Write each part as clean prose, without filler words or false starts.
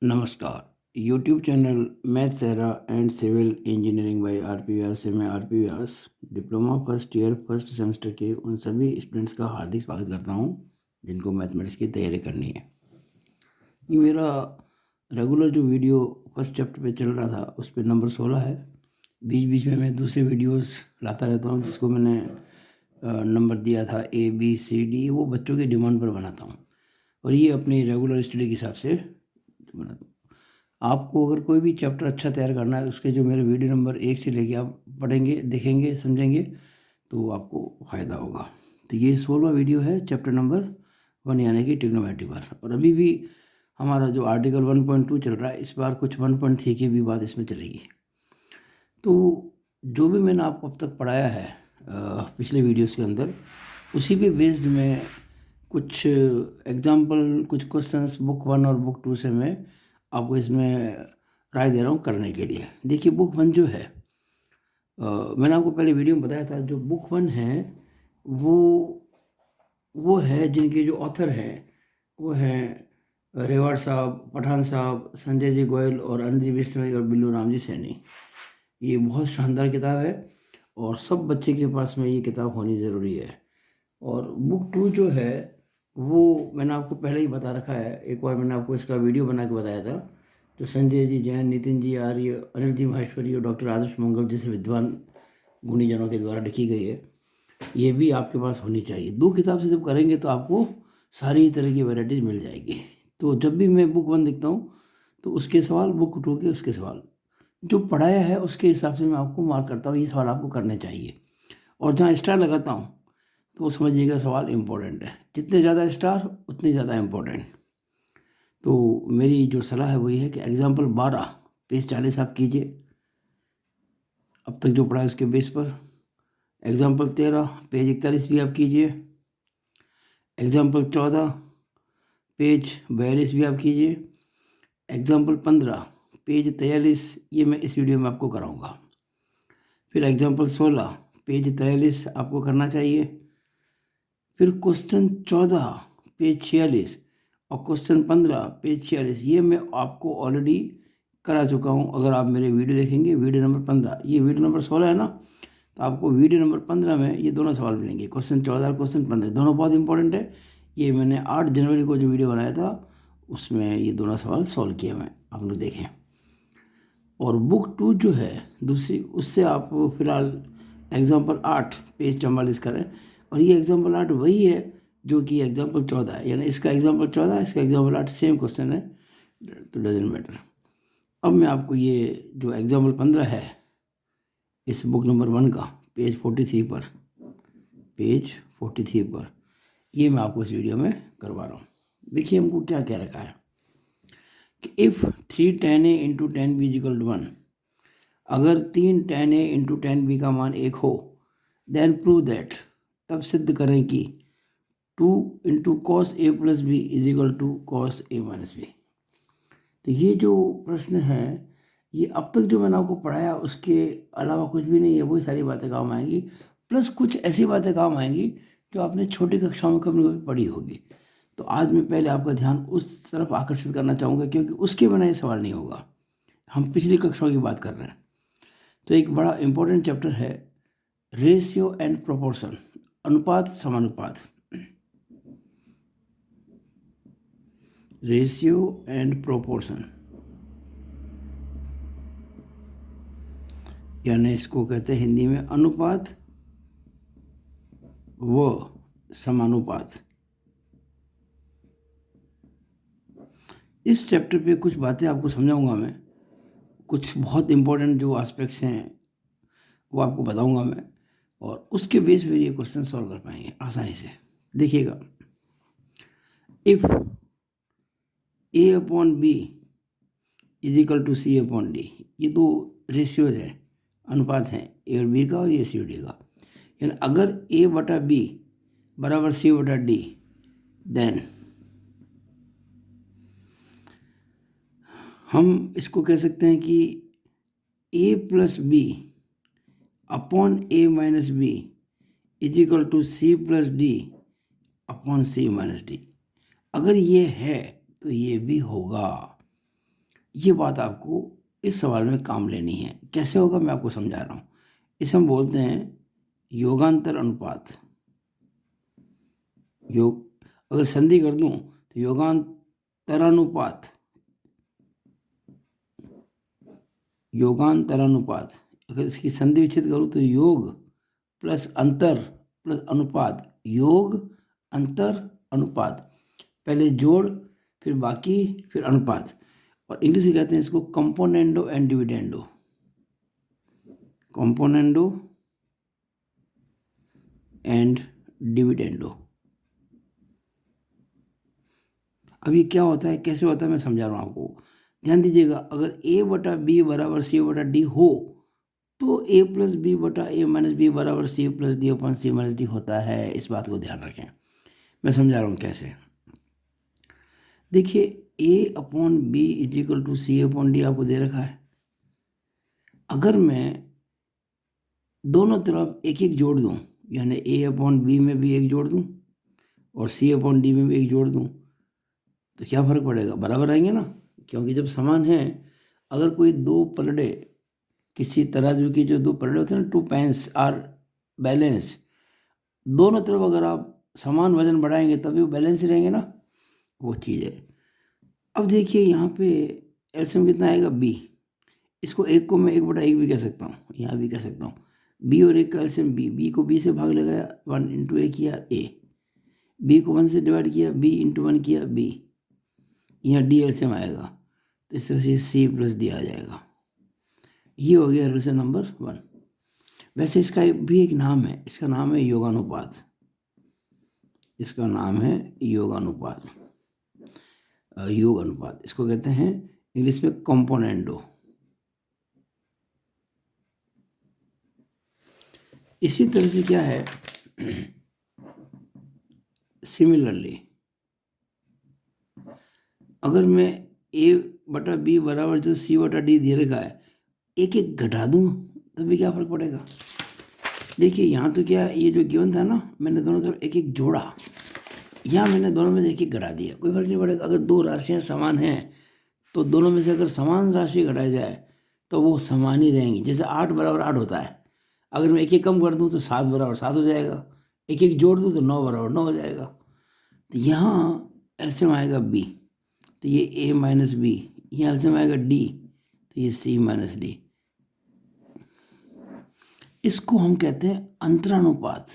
नमस्कार। YouTube channel math सेरा and civil engineering by RP Vyas से मैं RP Vyas diploma first year first semester के उन सभी स्टूडेंट्स का हार्दिक स्वागत करता हूं जिनको मैथमेटिक्स की तैयारी करनी है। ये मेरा रेगुलर जो वीडियो फर्स्ट चैप्टर पे चल रहा था उस पर नंबर 16 है। बीच बीच में मैं दूसरे वीडियोस लाता रहता हूं जिसको मैंने नंबर दिया था ABCD, वो बच्चों की डिमांड पर बनाता हूँ और ये अपनी रेगुलर स्टडी के हिसाब से बनाता हूँ। आपको अगर कोई भी चैप्टर अच्छा तैयार करना है तो उसके जो मेरे वीडियो नंबर 1 से लेके आप पढ़ेंगे, देखेंगे, समझेंगे तो आपको फ़ायदा होगा। तो ये 16वां वीडियो है चैप्टर नंबर 1 यानी कि ट्रिग्नोमेट्री पर। और अभी भी हमारा जो आर्टिकल 1.2 चल रहा है, इस बार कुछ 1.3 की भी बात इसमें चलेगी। तो जो भी मैंने आपको अब तक पढ़ाया है पिछले वीडियोस के अंदर, उसी पे बेस्ड में कुछ एग्जाम्पल, कुछ क्वेश्चंस बुक 1 और बुक 2 से मैं आपको इसमें राय दे रहा हूँ करने के लिए। देखिए बुक 1 जो है, मैंने आपको पहले वीडियो में बताया था, जो बुक 1 है वो है जिनके जो ऑथर हैं वो हैं रेवाड़ साहब, पठान साहब, संजय जी गोयल और अनिल जी बिश्नोई और बिल्लू राम जी सैनी। ये बहुत शानदार किताब है और सब बच्चे के पास में ये किताब होनी ज़रूरी है। और बुक 2 जो है वो मैंने आपको पहले ही बता रखा है, एक बार मैंने आपको इसका वीडियो बना के बताया था। जो संजय जी जैन, नितिन जी आर्य, अनिल जी माहेश्वरी और डॉक्टर आदर्श मंगल जैसे विद्वान गुणीजनों के द्वारा लिखी गई है, ये भी आपके पास होनी चाहिए। 2 किताब से जब करेंगे तो आपको सारी तरह की वैरायटीज मिल जाएगी। तो जब भी मैं बुक 1 देखता हूँ तो उसके सवाल, बुक 2 के उसके सवाल, जो पढ़ाया है उसके हिसाब से मैं आपको मार्क करता हूँ, ये सवाल आपको करने चाहिए। और जहाँ स्टार लगाता हूँ तो समझिएगा सवाल इम्पोर्टेंट है। जितने ज़्यादा स्टार उतने ज़्यादा इम्पोर्टेंट। तो मेरी जो सलाह है वही है कि एग्जाम्पल 12 पेज 40 आप कीजिए अब तक जो पढ़ा है उसके बेस पर। एग्जाम्पल 13 पेज 41 भी आप कीजिए। एग्जाम्पल 14 पेज 42 भी आप कीजिए। एग्जाम्पल 15 पेज 43, ये मैं इस वीडियो में आपको कराऊंगा। फिर एग्जाम्पल 16 पेज 43 आपको करना चाहिए। फिर क्वेश्चन 14 पेज 46 और क्वेश्चन 15 पेज 46, ये मैं आपको ऑलरेडी करा चुका हूँ। अगर आप मेरे वीडियो देखेंगे, वीडियो नंबर 15, ये वीडियो नंबर 16 है ना, तो आपको वीडियो नंबर 15 में ये दोनों सवाल मिलेंगे। क्वेश्चन 14 और क्वेश्चन 15 दोनों बहुत इंपॉर्टेंट है। ये मैंने 8 जनवरी को जो वीडियो बनाया था उसमें ये दोनों सवाल सॉल्व किए मैं, आप लोग देखें। और बुक 2 जो है दूसरी, उससे आप फिलहाल एग्जाम्पल 8 पेज 44 करें। और ये एग्जाम्पल 8 वही है जो कि एग्जाम्पल 14 है, यानी इसका एग्जाम्पल 14, इसका एग्जाम्पल 8 सेम क्वेश्चन है, तो डजेंट मैटर। अब मैं आपको ये जो एग्जाम्पल 15 है इस बुक नंबर 1 का, पेज 43 पर, पेज 43 पर, ये मैं आपको इस वीडियो में करवा रहा हूँ। देखिए हमको क्या कह रखा है कि if 3 tan A into 10B equal 1, अगर 3 tan A इंटू 10B का मान 1 हो, देन प्रूव दैट, तब सिद्ध करें कि 2 into cos A plus B equal to cos A minus B. तो ये जो प्रश्न है, ये अब तक जो मैंने आपको पढ़ाया उसके अलावा कुछ भी नहीं है, वही सारी बातें काम आएंगी, प्लस कुछ ऐसी बातें काम आएंगी जो आपने छोटी कक्षाओं में कभी कभी पढ़ी होगी। तो आज मैं पहले आपका ध्यान उस तरफ आकर्षित करना चाहूँगा, क्योंकि उसके बिना ये सवाल नहीं होगा। हम पिछली कक्षाओं की बात कर रहे हैं। तो एक बड़ा इंपॉर्टेंट चैप्टर है रेशियो एंड प्रोपोर्शन, अनुपात समानुपात, रेशियो एंड प्रोपोर्शन, यानी इसको कहते हैं हिंदी में अनुपात व समानुपात। इस चैप्टर पे कुछ बातें आपको समझाऊंगा मैं, कुछ बहुत इंपॉर्टेंट जो एस्पेक्ट्स हैं वो आपको बताऊंगा मैं, और उसके बेस पर ये क्वेश्चन सॉल्व कर पाएंगे आसानी से। देखिएगा, if A upon B is equal to C upon D, ये दो रेशियोज हैं, अनुपात हैं, A और B का और ये C और D का। यानी अगर A बटा B बराबर C बटा D, देन हम इसको कह सकते हैं कि A plus B upon A minus B is equal to C plus D upon C minus D। अगर ये है तो ये भी होगा। ये बात आपको इस सवाल में काम लेनी है। कैसे होगा मैं आपको समझा रहा हूँ। इसे हम बोलते हैं योगांतर अनुपात। योग अगर संधि कर दूं तो योगांतरानुपात, योगांतरानुपात। अगर इसकी संधि विच्छेद करूं तो योग प्लस अंतर प्लस अनुपात, योग अंतर अनुपात। पहले जोड़, फिर बाकी, फिर अनुपात। और इंग्लिश में कहते हैं इसको componendo and dividendo, componendo and dividendo. अब ये क्या होता है, कैसे होता है, मैं समझा रहा हूँ आपको। ध्यान दीजिएगा, अगर a बटा बी बराबर सी बटा डी हो तो a प्लस बी बटा ए माइनस बी बराबर सी प्लस डी अपन सी माइनस डी होता है। इस बात को ध्यान रखें, मैं समझा रहा हूँ कैसे। देखिए a upon B is equal to C upon D आपको दे रखा है। अगर मैं दोनों तरफ एक एक जोड़ दूँ, यानी a अपॉन बी में भी एक जोड़ दूँ और सी अपॉन डी में भी एक जोड़ दूँ, तो क्या फ़र्क पड़ेगा, बराबर आएंगे ना, क्योंकि जब समान है। अगर कोई दो पलड़े, किसी तराजू की जो दो पलड़े होते हैं ना, टू पैंस आर बैलेंस्ड, दोनों तरफ अगर आप समान वजन बढ़ाएंगे तभी वो बैलेंस ही रहेंगे ना, वो चीज़ है। अब देखिए यहाँ पे एलसीएम कितना आएगा, बी। इसको एक को मैं एक बटा एक भी कह सकता हूँ, यहाँ भी कह सकता हूँ। बी और एक का एलसीएम बी, बी को बी से भाग लगाया, 1 इंटू ए किया ए, बी को 1 से डिवाइड किया, बी इंटू 1 किया बी, यहाँ डी एलसीएम आएगा। तो इस तरह से सी प्लस डी आ जाएगा। ये हो गया रिलेशन नंबर 1। वैसे इसका भी एक नाम है, इसका नाम है योगानुपात, इसका नाम है योगानुपात, योग अनुपात। इसको कहते हैं इंग्लिश में कंपोनेंडो। इसी तरह से क्या है, सिमिलरली अगर मैं a बटा बी बराबर जो सी बटा डी दे रखा है, एक एक घटा दूँ तब भी क्या फ़र्क पड़ेगा। देखिए यहाँ तो क्या, ये जो गिवन था ना, मैंने दोनों तरफ एक एक जोड़ा, यहाँ मैंने दोनों में से एक एक घटा दिया, कोई फर्क नहीं पड़ेगा। अगर दो राशियाँ समान हैं तो दोनों में से अगर समान राशि घटाई जाए तो वो समान ही रहेंगी। जैसे 8 बराबर 8 होता है, अगर मैं एक एक कम कर दूँ तो 7 बराबर 7 हो जाएगा, एक एक जोड़ दूँ तो 9 बराबर 9 हो जाएगा। तो यहाँ एलसीएम आएगा बी, तो ये ए माइनस बी, यहाँ एलसीएम आएगा डी, तो ये सी माइनस डी। इसको हम कहते हैं अंतरानुपात,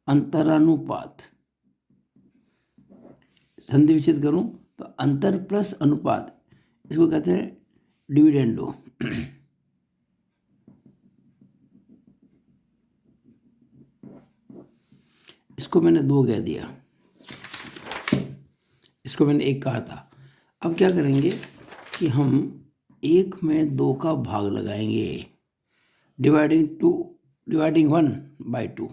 अंतरानुपात। संधि विच्छेद करूं तो अंतर प्लस अनुपात, इसको कहते हैं डिविडेंडो। इसको मैंने 2 कह दिया, इसको मैंने 1 कहा था। अब क्या करेंगे कि हम 1 में 2 का भाग लगाएंगे, डिवाइडिंग 1 बाई 2।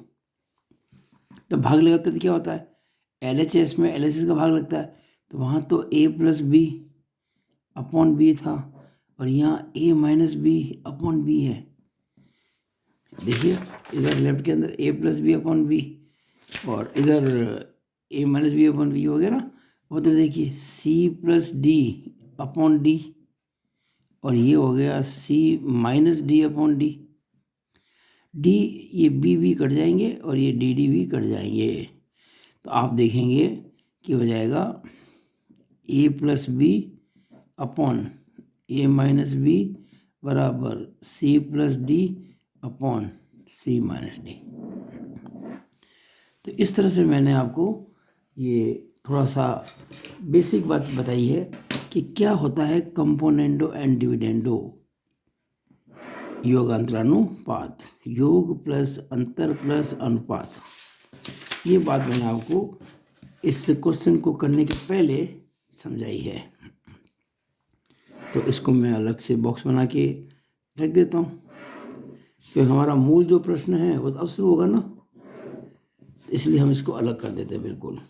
तो भाग लगाते तो क्या होता है, LHS में LHS का भाग लगता है, तो वहाँ तो a plus B upon B था और यहाँ a minus B upon B है। देखिए इधर लेफ्ट के अंदर a plus B upon B और इधर a minus B upon B हो गया ना। उधर देखिए c plus D upon D और ये हो गया c minus D upon D. D, ये बी भी कट जाएंगे और ये डी डी भी कट जाएंगे, तो आप देखेंगे कि हो जाएगा a plus B upon A minus B बराबर c plus D upon c minus D. तो इस तरह से मैंने आपको ये थोड़ा सा बेसिक बात बताई है कि क्या होता है कंपोनेंडो एंड डिविडेंडो, योग अंतरानुपात, योग प्लस अंतर प्लस अनुपात। ये बात मैंने आपको इस क्वेश्चन को करने के पहले समझाई है। तो इसको मैं अलग से बॉक्स बना के रख देता हूँ, तो हमारा मूल जो प्रश्न है वो तो अब शुरू होगा ना, इसलिए हम इसको अलग कर देते हैं बिल्कुल।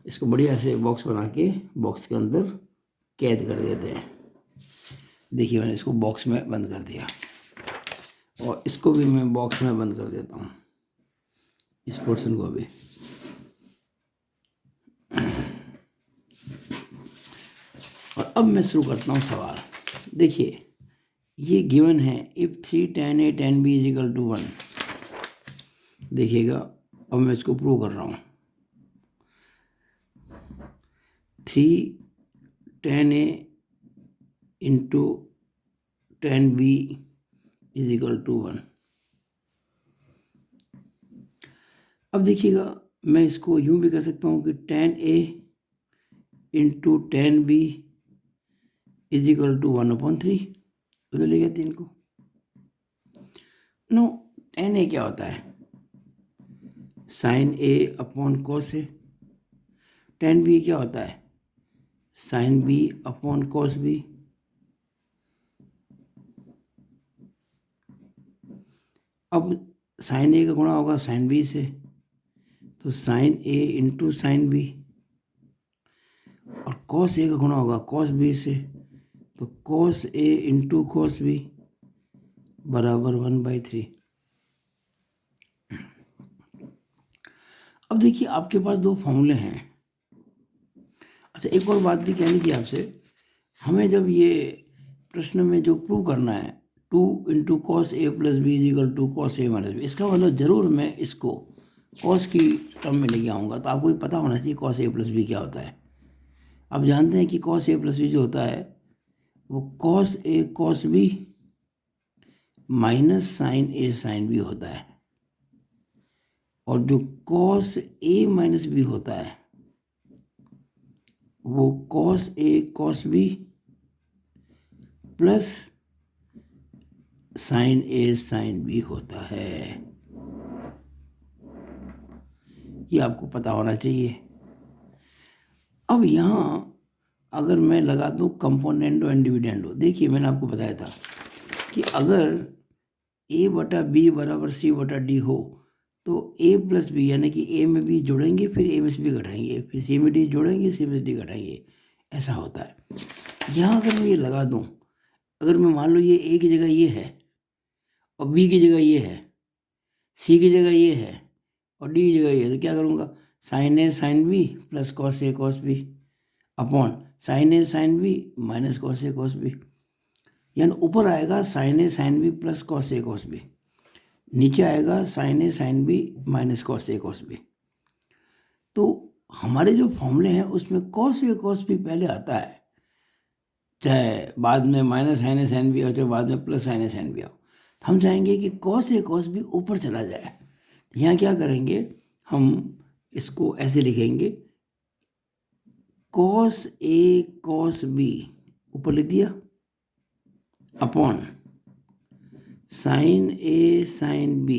इसको बढ़िया से बॉक्स बना के बॉक्स के अंदर कैद कर देते हैं। देखिए मैंने इसको बॉक्स में बंद कर दिया और इसको भी मैं बॉक्स में बंद कर देता हूँ, इस पोर्शन को भी। और अब मैं शुरू करता हूँ सवाल। देखिए ये गिवन है, if 3 tan A tan B = 1। देखिएगा अब मैं इसको प्रूव कर रहा हूँ। 3 tan A into tan B = 1। अब देखिएगा मैं इसको यूं भी कह सकता हूँ कि tan A into tan B = 1/3। उधर ले गया 3 को। नो, tan A क्या होता है? sin A upon cos A। tan B क्या होता है? sin B upon cos B। अब sin A का गुणा होगा sin B से, तो sin A into sin B, और cos A का गुणा होगा cos B से, तो cos A into cos B बराबर 1/3। अब देखिए आपके पास दो फॉर्मूले हैं। अच्छा, एक और बात भी कहनी थी आपसे। हमें जब ये प्रश्न में जो प्रूव करना है 2 into cos A plus B = cos A minus B, इसका मतलब ज़रूर मैं इसको cos की टर्म में लेके आऊँगा। तो आपको पता होना चाहिए cos A प्लस B क्या होता है। आप जानते हैं कि cos A प्लस B जो होता है वो cos A cos B minus sin A sin B होता है, और जो cos A माइनस B होता है वो cos A cos B plus sin A sin B होता है। ये आपको पता होना चाहिए। अब यहाँ अगर मैं लगा दूँ कंपोनेंडो एंड डिविडेंडो, देखिए मैंने आपको बताया था कि अगर A/B बराबर C/D हो तो A प्लस B यानी कि A में B जोड़ेंगे, फिर A में से B घटाएंगे, फिर C में D जोड़ेंगे, C में से D घटाएंगे, ऐसा होता है। यहाँ अगर मैं ये लगा दूँ, अगर मैं मान लो ये A की जगह ये है और B की जगह ये है, C की जगह ये है और D की जगह ये है, तो क्या करूँगा? sin A sin B plus cos A cos B upon sin A sin B minus cos A cos B, यानी ऊपर आएगा sin A sin B plus cos A cos B, नीचे आएगा sin A sin B minus cos A cos B। तो हमारे जो फॉर्मूले हैं उसमें cos A cos B पहले आता है, चाहे बाद में minus sin A sin B हो, चाहे बाद में plus sin A sin B हो। तो हम चाहेंगे कि cos A cos B ऊपर चला जाए। यहाँ क्या करेंगे, हम इसको ऐसे लिखेंगे cos A cos B ऊपर लिख दिया upon sin A sin B,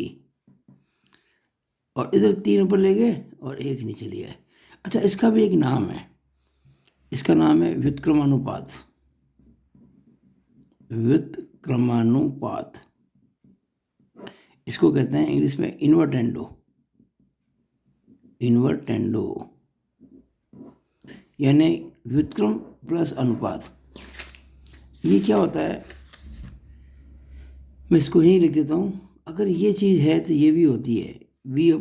और इधर 3 ऊपर ले गए और 1 नीचे लिया है। अच्छा, इसका भी एक नाम है, इसका नाम है व्युत्क्रमानुपात। व्युत्क्रमानुपात इसको कहते हैं इंग्लिश में इन्वर्टेंडो। इन्वर्टेंडो यानी व्युत्क्रम प्लस अनुपात। ये क्या होता है, मैं इसको यहीं लिख देता हूँ। अगर ये चीज़ है तो ये भी होती है, V/A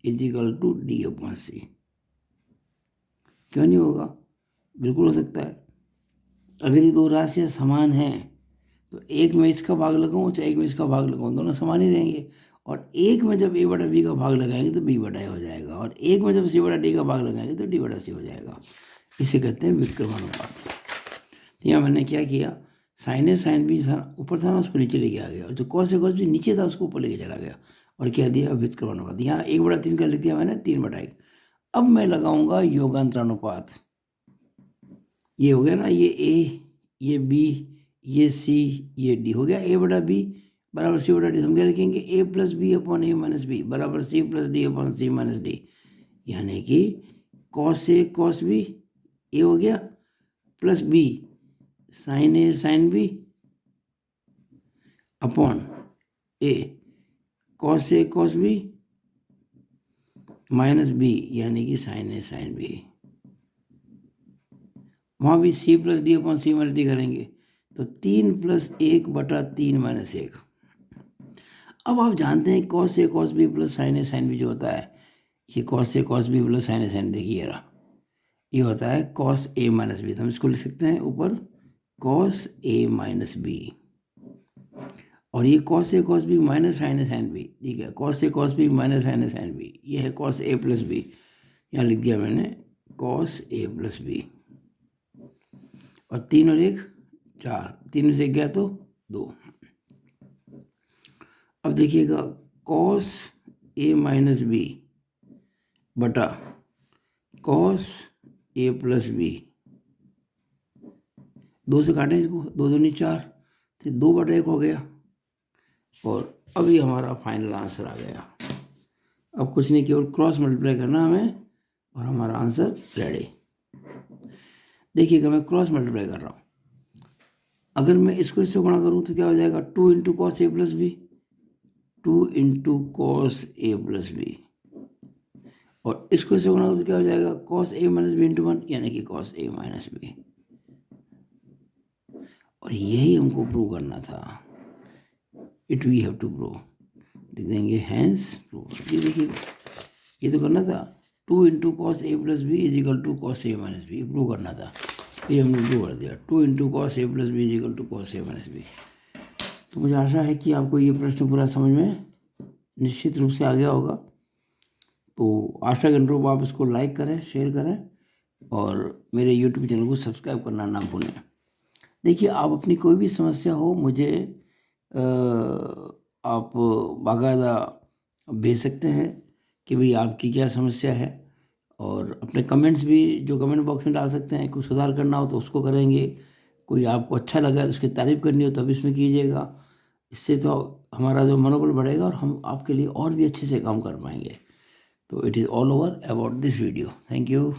= D/C। क्यों नहीं होगा? बिल्कुल हो सकता है। अगर ये दो राशियाँ समान हैं तो एक में इसका भाग लगाऊँ चाहे एक में इसका भाग लगाऊँ, दोनों समान ही रहेंगे। और एक में जब A/B का भाग लगाएंगे तो B/A हो जाएगा, और एक में जब C/D का भाग लगाएंगे तो D/C हो जाएगा। इसे कहते हैं व्युत्क्रमानुपात। तो यहाँ मैंने क्या किया, sin A sin B ऊपर था ना, उसको नीचे लेके आ गया, और जो cos A cos B नीचे था उसको ऊपर लेके चला गया, और क्या दिया? व्युत्क्रमानुपात। यहाँ 1/3 का लिख दिया मैंने, 3/1। अब मैं लगाऊंगा योगांतरानुपात। ये हो गया ना, ये A, ये B, ये C, ये D हो गया। A/B बराबर C/D। हम क्या लिखेंगे? A plus B upon A minus B बराबर C plus D upon C minus D, यानी कि cos A cos B ये हो गया plus B sin A sin B upon A cos A cos B minus B यानी कि sin A sin B। वहाँ भी C plus D upon C minus D करेंगे तो 3 + 1/3 - 1। अब आप जानते हैं cos A cos B plus sin A sin B जो होता है, ये cos A cos B plus sin A sin, देखिए रहा, ये होता है कॉस ए माइनस बी। तो हम इसको लिख सकते हैं ऊपर कॉस ए माइनस बी, और ये cos A cos B minus sign A sine B, ठीक है, cos A cos B minus sign A sine B, ये है कॉस ए प्लस बी। यहाँ लिख दिया मैंने कॉस ए प्लस बी, और 3 और 1 4, 3 में से 1 गया तो 2। अब देखिएगा कॉस ए माइनस बी बटा कॉस ए प्लस बी, 2 से काटें इसको, 2 दूनी 4, तो 2/1 हो गया, और अभी हमारा फाइनल आंसर आ गया। अब कुछ नहीं, केवल क्रॉस मल्टीप्लाई करना हमें और हमारा आंसर रेडी। देखिएगा मैं क्रॉस मल्टीप्लाई कर रहा हूँ, अगर मैं इसको इससे गुणा करूँ तो क्या हो जाएगा, 2 into cos A plus B, 2 into cos A plus B, और इसको इससे गुणा करूँ तो क्या हो जाएगा, cos A minus B into 1, यानी कि कॉस ए माइनस बी। और यही हमको प्रूव करना था, it we have to prove, लिख देंगे हैंस प्रूव। ये देखिए ये तो करना था, 2 into cos A plus B is equal to cos A minus B, prove करना था, ये हमने प्रूव कर दिया, 2 into cos A plus B is equal to cos A minus B. तो मुझे आशा है कि आपको ये प्रश्न पूरा समझ में निश्चित रूप से आ गया होगा। तो आशा के अनुरूप आप इसको लाइक करें, शेयर करें, और मेरे यूट्यूब चैनल को सब्सक्राइब करना ना भूलें। देखिए आप अपनी कोई भी समस्या हो मुझे आप बाकायदा भेज सकते हैं कि भाई आपकी क्या समस्या है, और अपने कमेंट्स भी जो कमेंट बॉक्स में डाल सकते हैं। कुछ सुधार करना हो तो उसको करेंगे, कोई आपको अच्छा लगा तो उसकी तारीफ़ करनी हो तो भी इसमें कीजिएगा। इससे तो हमारा जो मनोबल बढ़ेगा और हम आपके लिए और भी अच्छे से काम कर पाएंगे। तो it is all over about this video. Thank you.